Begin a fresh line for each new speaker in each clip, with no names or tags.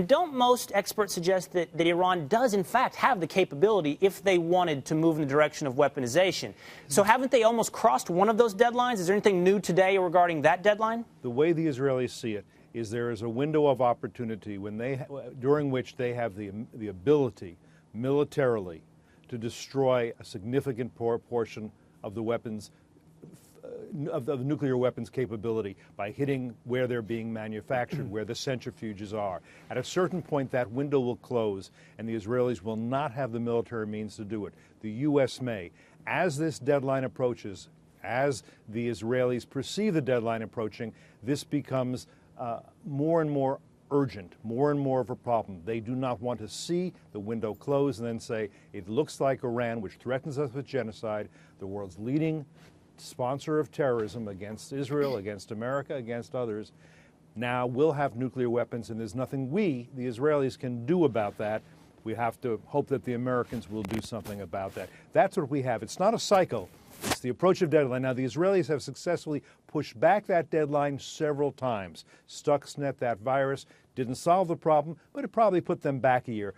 And don't most experts suggest that Iran does, in fact, have the capability if they wanted to move in the direction of weaponization? So haven't they almost crossed one of those deadlines? Is there anything new today regarding that deadline?
The way the Israelis see it is there is a window of opportunity during which they have the ability militarily to destroy a significant portion of the weapons, of the nuclear weapons capability by hitting where they're being manufactured, where the centrifuges are. At a certain point, that window will close, and the Israelis will not have the military means to do it. The U.S. may. As this deadline approaches, as the Israelis perceive the deadline approaching, this becomes more and more urgent, more and more of a problem. They do not want to see the window close and then say, it looks like Iran, which threatens us with genocide, the world's leading sponsor of terrorism against Israel, against America, against others, now will have nuclear weapons, and there's nothing we, the Israelis, can do about that. We have to hope that the Americans will do something about that. That's what we have. It's not a cycle. It's the approach of deadline. Now, the Israelis have successfully pushed back that deadline several times. Stuxnet, that virus, didn't solve the problem, but it probably put them back a year.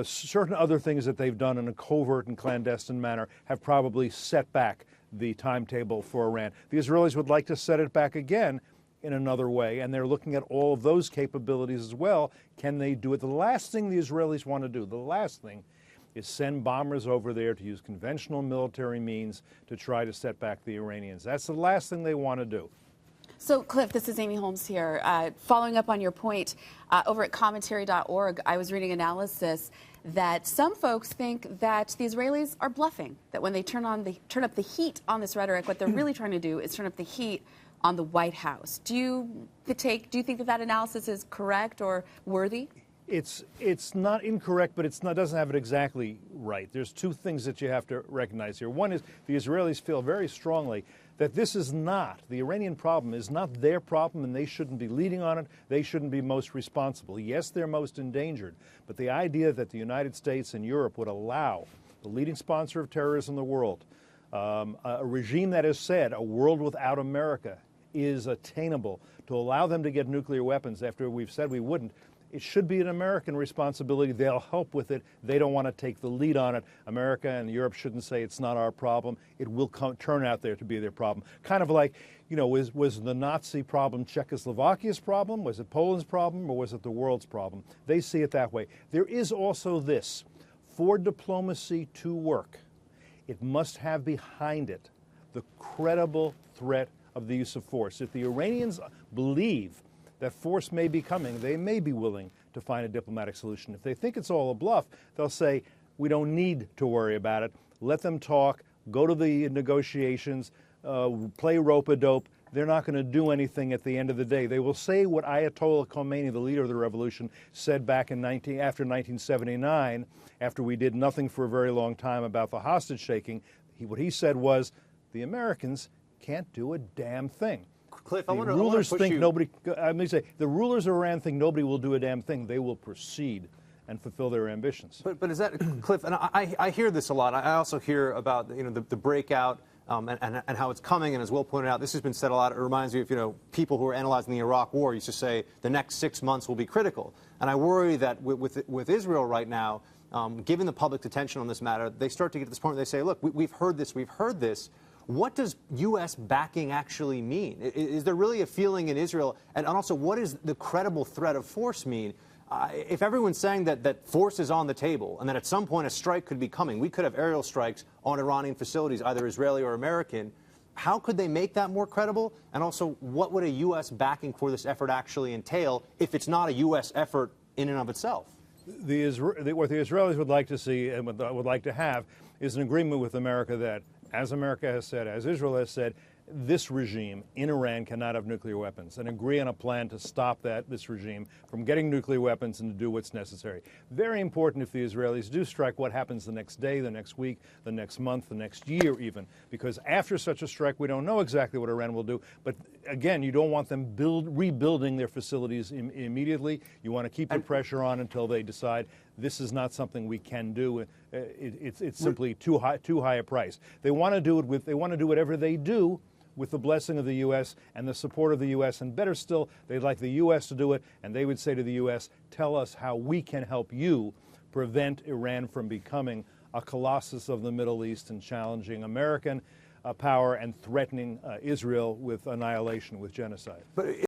Certain other things that they've done in a covert and clandestine manner have probably set back the timetable for Iran. The Israelis would like to set it back again in another way, and they're looking at all of those capabilities as well. Can they do it? The last thing the Israelis want to do, the last thing, is send bombers over there to use conventional military means to try to set back the Iranians. That's the last thing they want to do.
So, Cliff, this is Amy Holmes here. Following up on your point, over at commentary.org, I was reading analysis that some folks think that the Israelis are bluffing, that when they turn up the heat on this rhetoric, what they're really trying to do is turn up the heat on the White House. Do you think that analysis is correct or worthy?
It's not incorrect, but doesn't have it exactly right. There's two things that you have to recognize here. One is the Israelis feel very strongly that this is not, the Iranian problem is not their problem, and they shouldn't be leading on it. They shouldn't be most responsible. Yes, they're most endangered, but the idea that the United States and Europe would allow the leading sponsor of terrorism in the world, a regime that has said a world without America is attainable, to allow them to get nuclear weapons after we've said we wouldn't, it should be an American responsibility. They'll help with it. They don't want to take the lead on it. America and Europe shouldn't say it's not our problem. It will turn out there to be their problem. Kind of like, you know, was the Nazi problem Czechoslovakia's problem? Was it Poland's problem? Or was it the world's problem? They see it that way. There is also this. For diplomacy to work, it must have behind it the credible threat of the use of force. If the Iranians believe that force may be coming, they may be willing to find a diplomatic solution. If they think it's all a bluff, they'll say, we don't need to worry about it. Let them talk, go to the negotiations, play rope-a-dope. They're not going to do anything at the end of the day. They will say what Ayatollah Khomeini, the leader of the revolution, said back in after 1979, after we did nothing for a very long time about the hostage-taking. What he said was, the Americans can't do a damn thing.
Cliff,
the rulers think nobody. Let me say, the rulers of Iran think nobody will do a damn thing. They will proceed and fulfill their ambitions.
But is that, Cliff? And I hear this a lot. I also hear about the breakout and how it's coming. And as Will pointed out, this has been said a lot. It reminds me of people who are analyzing the Iraq War used to say the next 6 months will be critical. And I worry that with Israel right now, given the public's attention on this matter, they start to get to this point where they say, look, we've heard this, we've heard this. What does U.S. backing actually mean? Is there really a feeling in Israel? And also, what does the credible threat of force mean? If everyone's saying that force is on the table and that at some point a strike could be coming, we could have aerial strikes on Iranian facilities, either Israeli or American, how could they make that more credible? And also, what would a U.S. backing for this effort actually entail if it's not a U.S. effort in and of itself?
What the Israelis would like to see and would like to have is an agreement with America that, as America has said, as Israel has said, this regime in Iran cannot have nuclear weapons, and agree on a plan to stop this regime from getting nuclear weapons and to do what's necessary. Very important if the Israelis do strike, what happens the next day, the next week, the next month, the next year even, because after such a strike we don't know exactly what Iran will do. But again, you don't want them rebuilding their facilities immediately. You want to keep the pressure on until they decide this is not something we can do. It's simply too high a price. They want to do whatever they do with the blessing of the U.S. and the support of the U.S., and better still, they'd like the U.S. to do it, and they would say to the U.S., tell us how we can help you prevent Iran from becoming a colossus of the Middle East and challenging American power and threatening Israel with annihilation, with genocide.
But